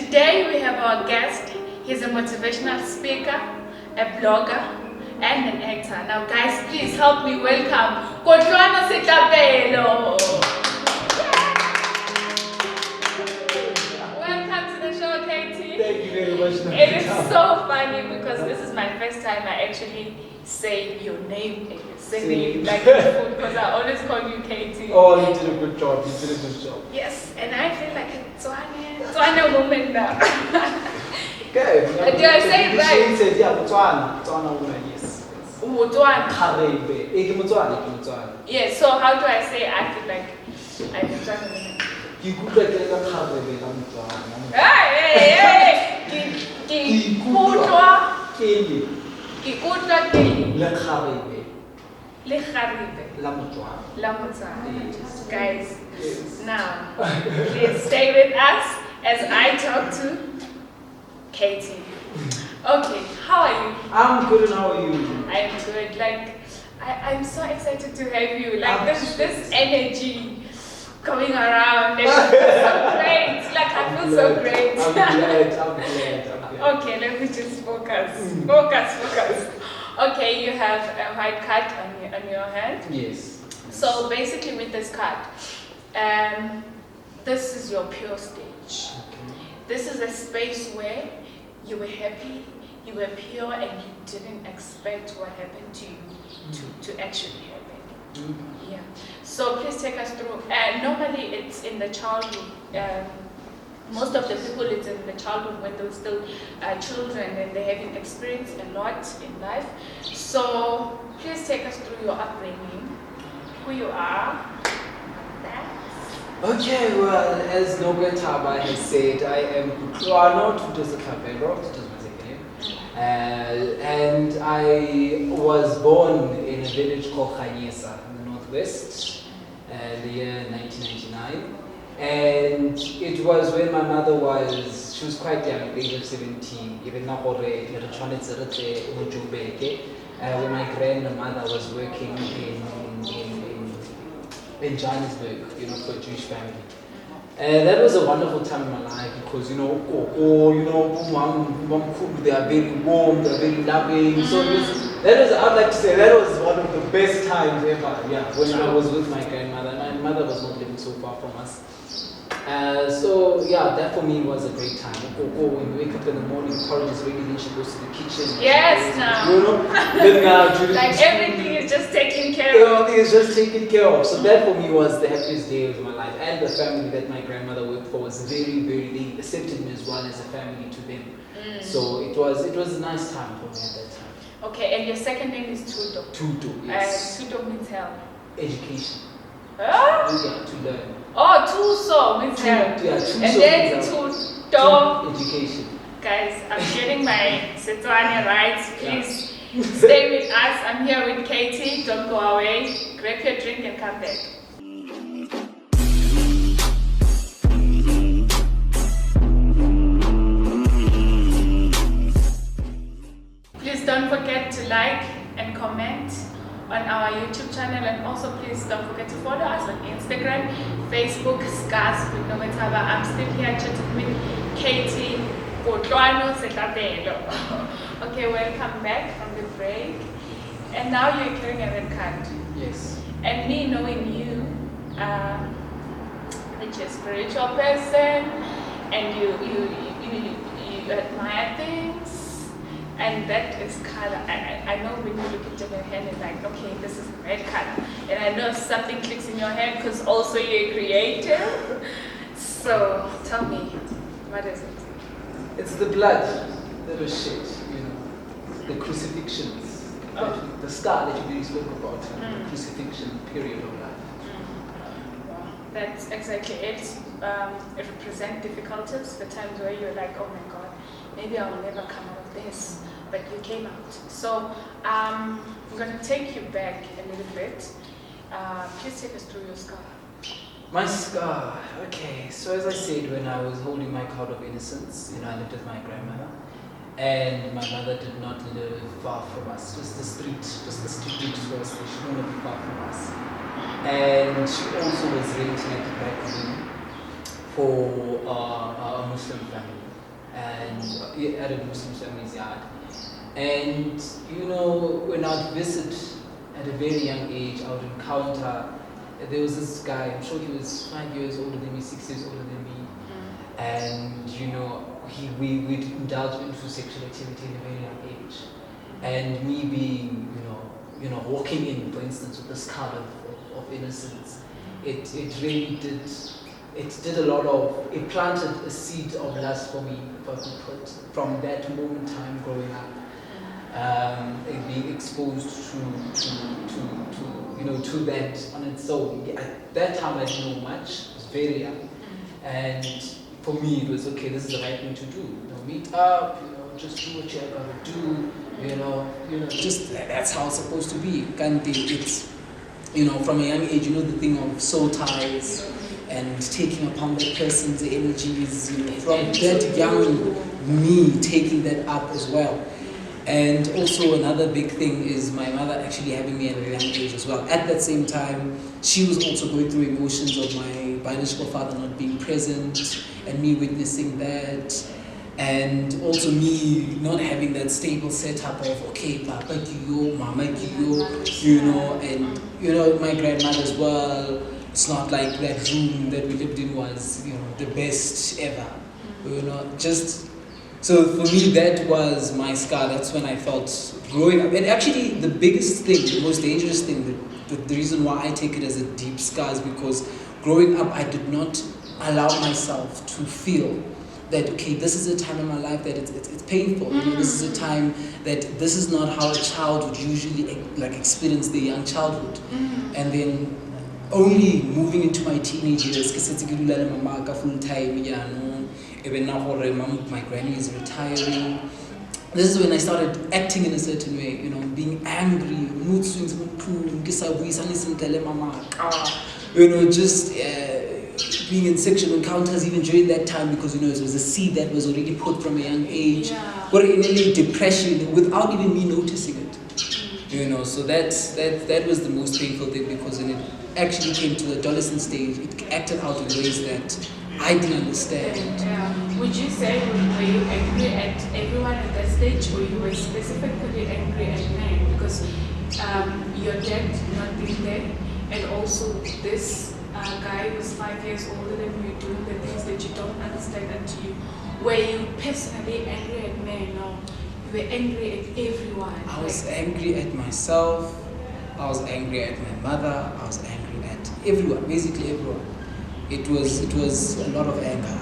today we have our guest. He's a motivational speaker, a blogger, and an actor. Now guys, please help me welcome Kutloano. Welcome to the show, Katie. Thank you very much. It is so funny because this is my first time I actually say your name and you say it like food, because I always call you Katie. Oh, you did a good job. You did a good job. Yes, and I feel like a Tswana woman now. Okay. Do I say it right? She said, yeah, Tswana woman, yes. Tswana. Kharebe. Tswana. Yes, so how do I say I feel like I'm a Tswana woman? You could like a Kharebe, I'm Tswana. Hey! Kutloa. Kelly. Kutloa Kelly. Le Kharebe. Le Kharebe. La Motswana. La Motswana. Yes. Guys, Yes. now, please stay with us as I talk to Katie. Okay, how are you? I'm good, and how are you? I'm good. Like, I'm so excited to have you. Like, this energy going around. It's so great. Like, I feel so great. I'm glad. Okay, let me just focus. Focus. Okay, you have a white card on your hand. Yes. So basically with this card, this is your pure stage. Okay. This is a space where you were happy, you were pure, and you didn't expect what happened to you to actually happen. Yeah. So please take us through. Normally it's in the childhood. Most of the people, it's in the childhood when they're still children and they haven't experienced a lot in life. So please take us through your upbringing, who you are. Okay, well, as Nokwethaba has said, I am Kutloano, which is my second name. And I was born in a village called Khanyesa in the northwest, the year 1999. And it was when my mother she was quite young, at the age of 17, even now, when my grandmother was working in Johannesburg, for a Jewish family. And that was a wonderful time in my life because, mom, they are very warm, they are very loving. So I'd like to say, that was one of the best times ever, when I was with my grandmother. My mother was not living so far from us. That for me was a great time. When we wake up in the morning, porridge is ready, then she goes to the kitchen. Yes, now. Like everything is just taken care of. Everything is just taken care of. So that for me was the happiest day of my life. And the family that my grandmother worked for was very, very, they accepted me as well as a family to them. So it was a nice time for me at that time. Okay, and your second name is Tudo. Tudo, yes. Tudo means help. Education. Huh? Yeah, to learn. Oh, Tuso means help. Yeah, Tuso. And then Tudo. Education. Guys, I'm getting my Setswana right. Please stay with us. I'm here with Katie. Don't go away. Grab your drink and come back. Please don't forget to like and comment on our YouTube channel, and also please don't forget to follow us on Instagram, Facebook, Scars with Nokwethaba. I'm still here chatting with Katie Kutloano. Okay, welcome back from the break. And now you're carrying a red card. Yes. And me knowing you, that you're a spiritual person, and you admire things. And that is color. I know when you look into your hand and like, okay, this is red color. And I know something clicks in your head because also you're creative. So tell me, what is it? It's the blood that was shed, the crucifixions, the scar that you really spoke about, the crucifixion period of life. Wow. That's exactly it. It represents difficulties, the times where you're like, oh my God, maybe I will never come out of this. But you came out. So I'm going to take you back a little bit. Please take us through your scar. My scar, okay. So as I said, when I was holding my cloud of innocence, I lived with my grandmother. And my mother did not live far from us. Just the street next to us. She didn't live far from us. And she also was renting at the back room for a Muslim family. and at a Muslim family's yard. And when I'd visit at a very young age, I would encounter. There was this guy. I'm sure he was 5 years older than me, 6 years older than me, and we'd indulge into sexual activity at a very young age. And me being, walking in, for instance, with this card of innocence, it really did. It did a lot of. It planted a seed of lust for me, if I could put, from that moment in time growing up. Being exposed to that on its own. At that time I didn't know much. I was very young, and for me it was okay. This is the right thing to do. Meet up. Just do what you gotta do. Just that's how it's supposed to be. It's from a young age. The thing of soul ties and taking upon that person's energies. From that young me taking that up as well. And also another big thing is my mother actually having me at a young age as well. At that same time, she was also going through emotions of my biological father not being present and me witnessing that. And also me not having that stable setup of, okay, Papa Kiyo, Mama Kiyo, and my grandmother as well. It's not like that room that we lived in was, the best ever. So for me, that was my scar. That's when I felt growing up. And actually, the biggest thing, the most dangerous thing, the reason why I take it as a deep scar is because growing up, I did not allow myself to feel that, okay, this is a time in my life that it's painful. This is a time that this is not how a child would usually experience their young childhood. And then only moving into my teenage years, full time, even now my granny is retiring. This is when I started acting in a certain way, being angry, mood swings, just being in sexual encounters even during that time because it was a seed that was already put from a young age. Or in a depression without even me noticing it. So that was the most painful thing because when it actually came to the adolescent stage, it acted out in ways that I didn't understand. Would you say were you angry at everyone at that stage, or you were specifically angry at men because your dad not being there, and also this guy who's 5 years older than you doing the things that you don't understand until you? Were you personally angry at men? No, you were angry at everyone. I was angry at myself. I was angry at my mother. I was angry at everyone, basically everyone. It was a lot of anger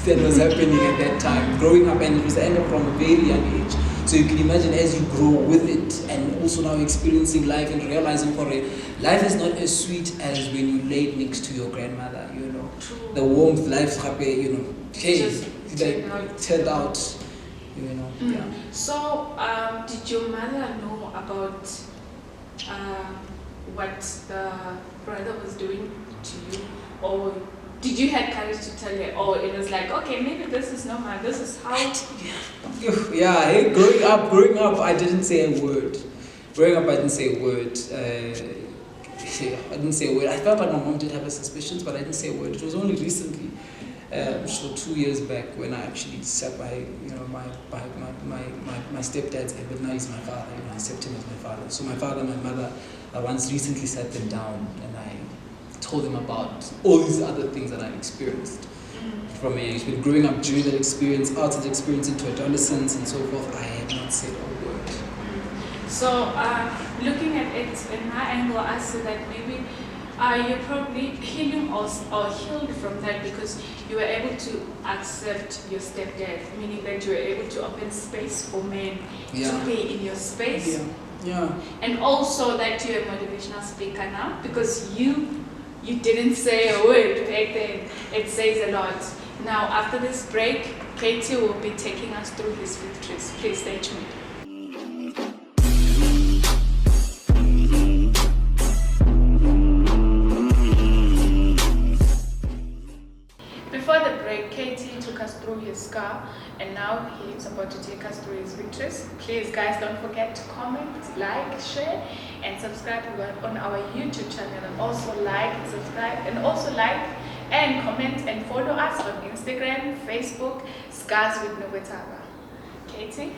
that was happening at that time, growing up, and it was anger from a very young age. So you can imagine as you grow with it, and also now experiencing life and realizing life is not as sweet as when you laid next to your grandmother. True. The warmth, life's happy. Turned out. Yeah. So, did your mother know about what the brother was doing to you? Or did you have courage to tell her? Or it was like, okay, maybe this is normal, this is how... Yeah, growing up, I didn't say a word. Growing up, I didn't say a word. I felt like my mom did have her suspicions, but I didn't say a word. It was only recently, so 2 years back, when I actually sat by, my stepdad's head, but now he's my father. I accept him as my father. So my father and my mother, I once recently sat them down, and I told them about all these other things that I've experienced from a age. But growing up during that experience, out of the experience into adolescence and so forth, I had not said a word. So, looking at it in my angle, I see that maybe you're probably healing or healed from that because you were able to accept your stepdad, meaning that you were able to open space for men to be in your space. Yeah. And also that you're a motivational speaker now because you didn't say a word back then. It says a lot. Now, after this break, Katie will be taking us through his victories. Please stay tuned. Before the break, Katie took us through his scar, and now he's about to take us through his victories. Please, guys, don't forget to comment, like, share, and subscribe on our YouTube channel. And also like, subscribe, and also like And comment and follow us on Instagram, Facebook, Scars with Nokwethaba. Katie,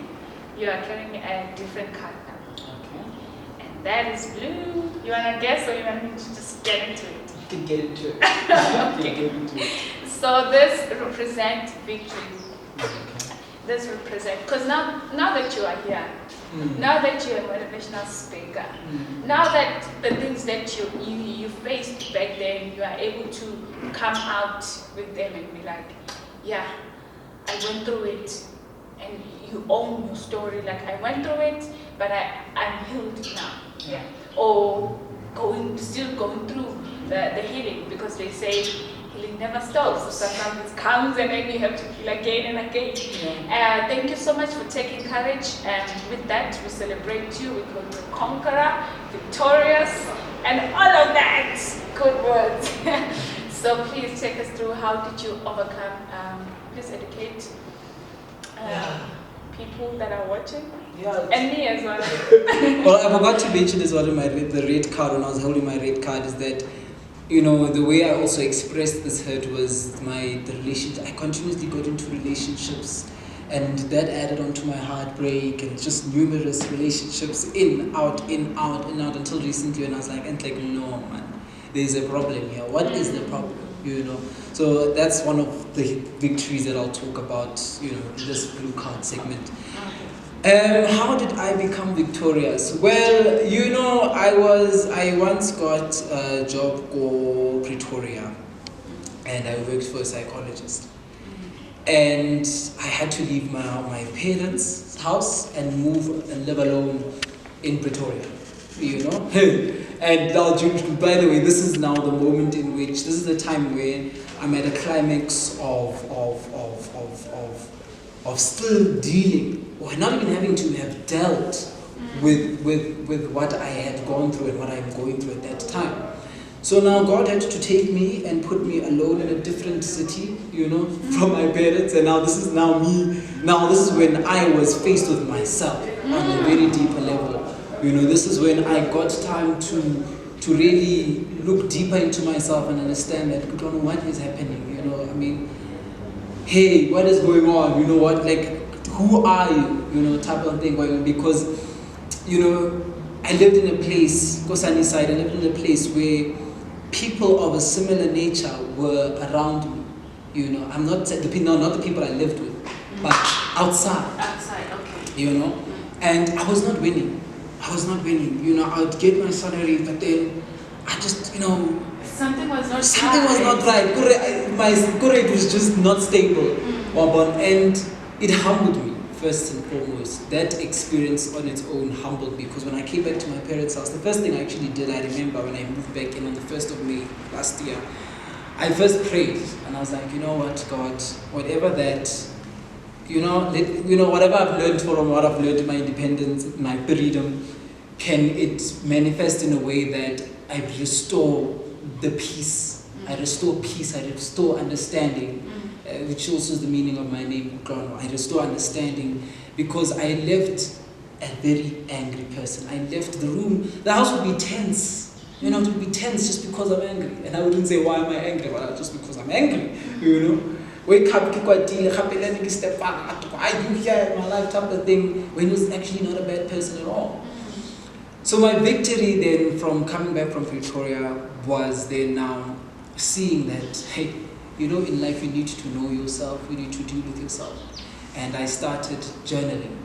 you are carrying a different card now. Okay. And that is blue. You want to guess or you want me to just get into it? You can get into it. You can get into it. So this represents victory. Okay. This represents, because now that you are here, now that you're a motivational speaker, now that the things that you faced back then, you are able to come out with them and be like, yeah, I went through it, and you own your story. Like, I went through it, but I'm healed now. Yeah. Or still going through the healing, because they say healing never stops. So sometimes it comes and then you have to heal again and again. Yeah. Thank you so much for taking courage. And with that, we celebrate you. We call you a conqueror, victorious, and all of that. Good words. So please take us through, how did you overcome? Please educate people that are watching. Yeah. And me as well. Well, I forgot to mention as well in the red card, when I was holding my red card, is that, you know, the way I also expressed this hurt was the relationship. I continuously got into relationships, and that added on to my heartbreak, and just numerous relationships, in, out, until recently, when I was like, no, man, there's a problem here. What is the problem? You know, so that's one of the victories that I'll talk about, you know, in this blue card segment. How did I become victorious? Well, you know, I once got a job in Pretoria, and I worked for a psychologist, and I had to leave my parents' house and move and live alone in Pretoria, you know. And by the way, this is now the moment in which, this is the time where I'm at a climax of still dealing, or not even having to have dealt with what I had gone through and what I'm going through at that time. So now God had to take me and put me alone in a different city, you know, from my parents, and now this is me. Now this is when I was faced with myself on a very deeper level. You know, this is when I got time to really look deeper into myself and understand that, Kutloano, what is happening? You know, I mean, hey, what is going on? You know what, like, who are you? You know, type of thing going on. Because, you know, I lived in a place, Kosani side, I lived in a place where people of a similar nature were around me. You know, I'm not the people I lived with, but outside. Outside, okay. You know, and I was not winning. You know, I would get my salary, but then I just, you know, something was not right. My grade was just not stable. And it humbled me, first and foremost. That experience on its own humbled me, because when I came back to my parents' house, the first thing I actually did, I remember when I moved back in on the 1st of May last year, I first prayed, and I was like, you know what, God, whatever that, you know, whatever I've learned from what I've learned in my independence, my freedom, can it manifest in a way that I restore the peace. I restore peace, I restore understanding, which also is the meaning of my name, Kutloano. I restore understanding, because I left a very angry person. I left the room, the house would be tense. You know, it would be tense just because I'm angry. And I wouldn't say, why am I angry? Well, just because I'm angry, you know. Wake up, step back, are you here in my life, type of thing, when he was actually not a bad person at all. So my victory then from coming back from Pretoria was then now seeing that, hey, you know, in life you need to know yourself, you need to deal with yourself. And I started journaling.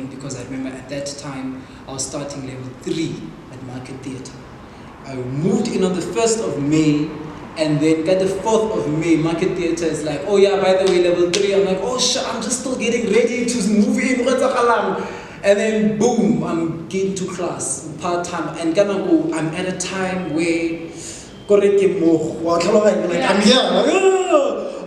Because I remember at that time I was starting level 3 at Market Theatre. I moved in on the 1st of May, and then at the 4th of May, Market Theatre is like, oh yeah, by the way, level 3. I'm like, oh shit, I'm just still getting ready to move in. And then boom, I'm getting to class part-time. And I'm at a time where I'm here.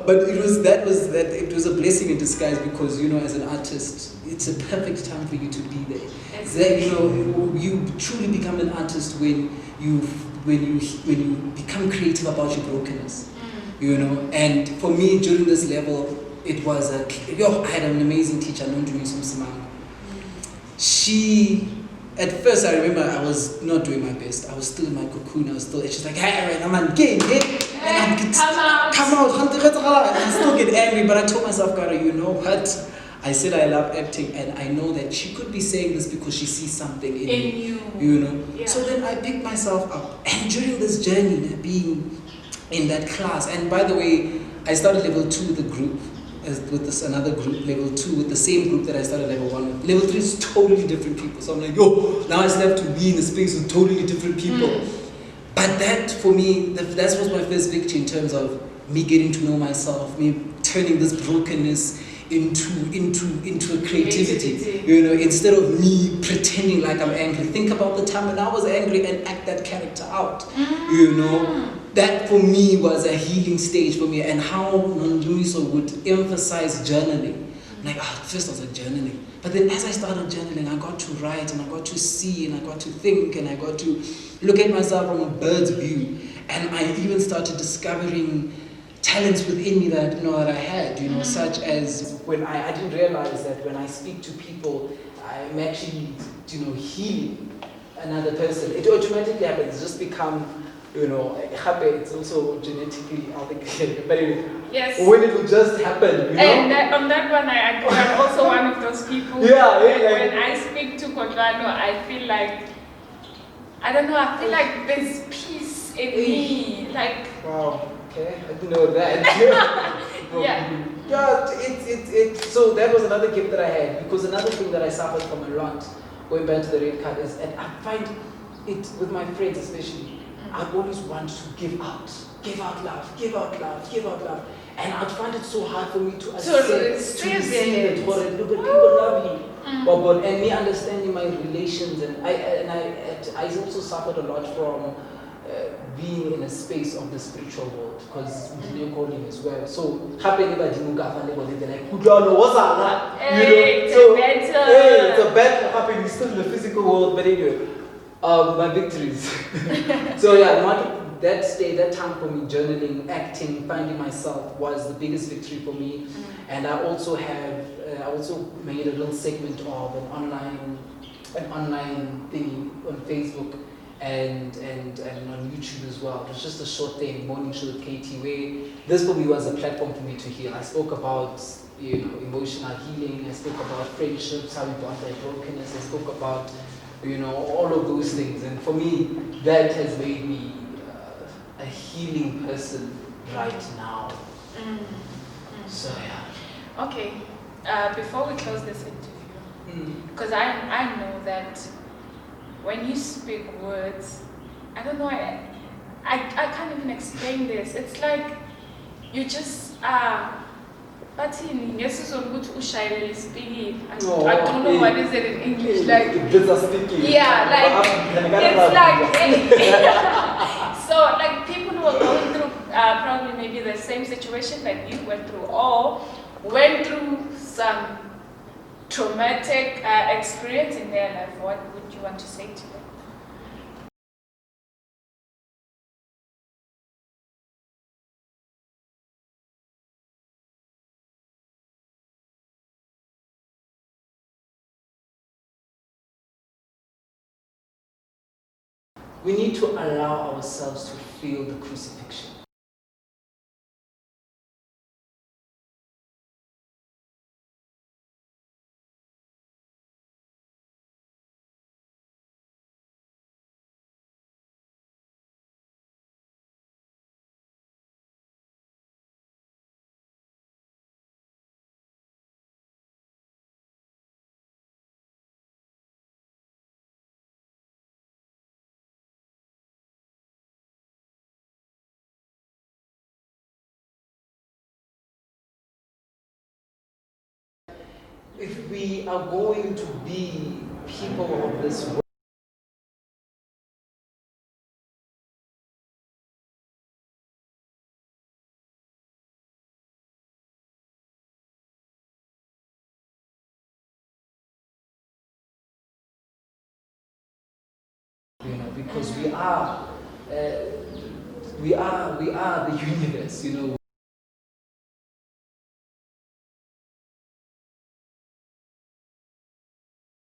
But it was a blessing in disguise, because, you know, as an artist, it's a perfect time for you to be there. That, you know, you truly become an artist when you become creative about your brokenness, you know. And for me, during this level, it was I had an amazing teacher, Nondumiso Msimang. She at first I remember I was not doing my best. I was still in my cocoon. I was still, and she's like, hey, I'm on game, and I'm come out, and I still get angry, but I told myself, God, you know what? I said I love acting, and I know that she could be saying this because she sees something in me, you know. Yeah. So then I picked myself up, and during this journey, being in that class, and by the way, I started level 2 with the group, with this another group, level 2 with the same group that I started level 1 with. Level 3 is totally different people. So I'm like, oh, now I have to be in a space with totally different people. But that for me, that was my first victory in terms of me getting to know myself, me turning this brokenness into a creativity. You know, instead of me pretending like I'm angry. Think about the time when I was angry and act that character out. You know. That for me was a healing stage for me, and how Nondumiso would emphasize journaling. Like, first I was like journaling, but then as I started journaling, I got to write, and I got to see, and I got to think, and I got to look at myself from a bird's view, and I even started discovering talents within me that that I had, such as when I didn't realize that when I speak to people, I'm actually healing another person. It automatically happens. It's just become. It's also genetically, I think, but yes. When it will just happen, And on that one, I'm also one of those people. Yeah. When I speak to Kutloano, I feel like, I don't know, I feel like there's peace in me. Like, wow, okay, I didn't know that. Yeah. So that was another gift that I had, because another thing that I suffered from a lot, going back to the red card, is, and I find it with my friends especially, I always want to give out love. And I find it so hard for me to accept, to see that, look, people love you. And me understanding my relations, and I also suffered a lot from being in a space of the spiritual world, because we're calling as well. So, they're like, Kutloano, what's up? It's a battle happening. We're still in the physical world, but anyway. My victories. So that time for me, journaling, acting, finding myself was the biggest victory for me. And I also made a little segment of an online thing on Facebook and on YouTube as well. It was just a short thing, morning show with Katie, where this for me was a platform for me to heal. I spoke about emotional healing. I spoke about friendships, how we bond their brokenness. I spoke about all of those things, and for me, that has made me a healing person right now. So yeah. Okay. Before we close this interview, because I know that when you speak words, I don't know, I can't even explain this. It's like you just but in yes, I don't know what is it in English, like speaking. Yeah, like it's like so like people who are going through probably maybe the same situation that you went through, or went through some traumatic experience in their life. What would you want to say to them? We need to allow ourselves to feel the crucifixion. If we are going to be people of this world, because we are the universe,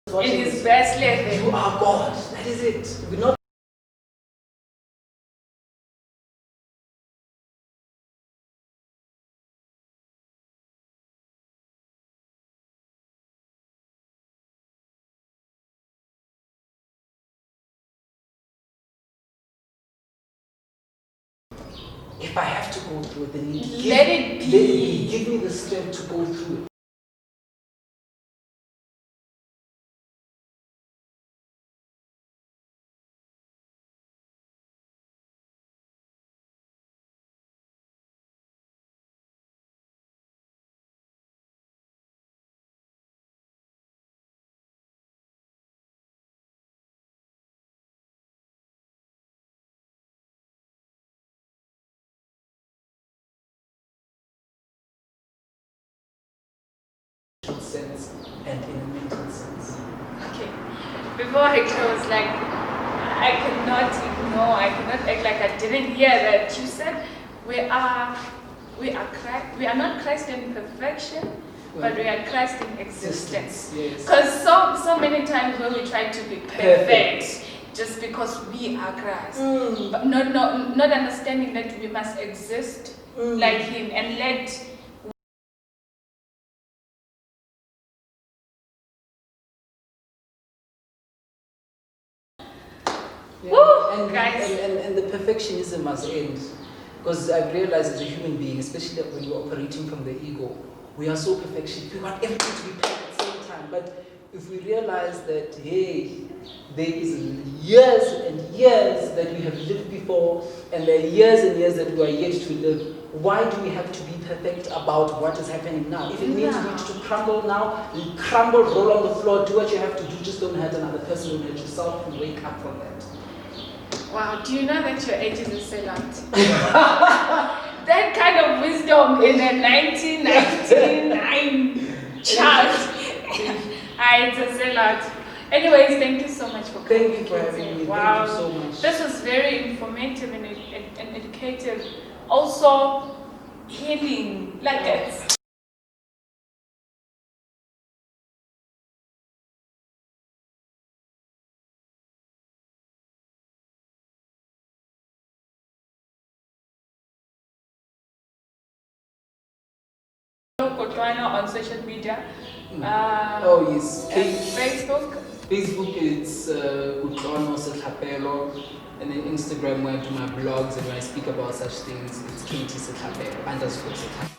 In his best level. You are God. That is it. We're not. If I have to go through it, then Let it be. Give me the strength to go through it. Sense and in a mental sense. Okay. Before I close, like I cannot ignore, I cannot act like I didn't hear that you said we are Christ. We are not Christ in perfection, but we are Christ in existence. Yes. Because so many times when we try to be perfect, just because we are Christ, but not understanding that we must exist like Him and let. Yeah. Woo, guys. And the perfectionism must end. Because I've realized as a human being, especially when you're operating from the ego, we are so perfectionist. We want everything to be perfect at the same time. But if we realize that, hey, there is years and years that we have lived before, and there are years and years that we are yet to live, why do we have to be perfect about what is happening now? If it means we need to crumble now, crumble, roll on the floor, do what you have to do, just don't hurt another person, don't hurt yourself, and wake up from that. Wow, do you know that your age is a sellout? That kind of wisdom in a 1999 child. It's a sellout. Anyways, thank you so much for coming. Thank you for having me. Wow. Thank you so much. This was very informative and educative. Also, healing. Like it's. Kutloano on social media. Oh yes. Facebook. Facebook it's Kutloano Setlapelo, and then Instagram where I do my blogs and when I speak about such things it's KT Setlapelo _Setlapelo.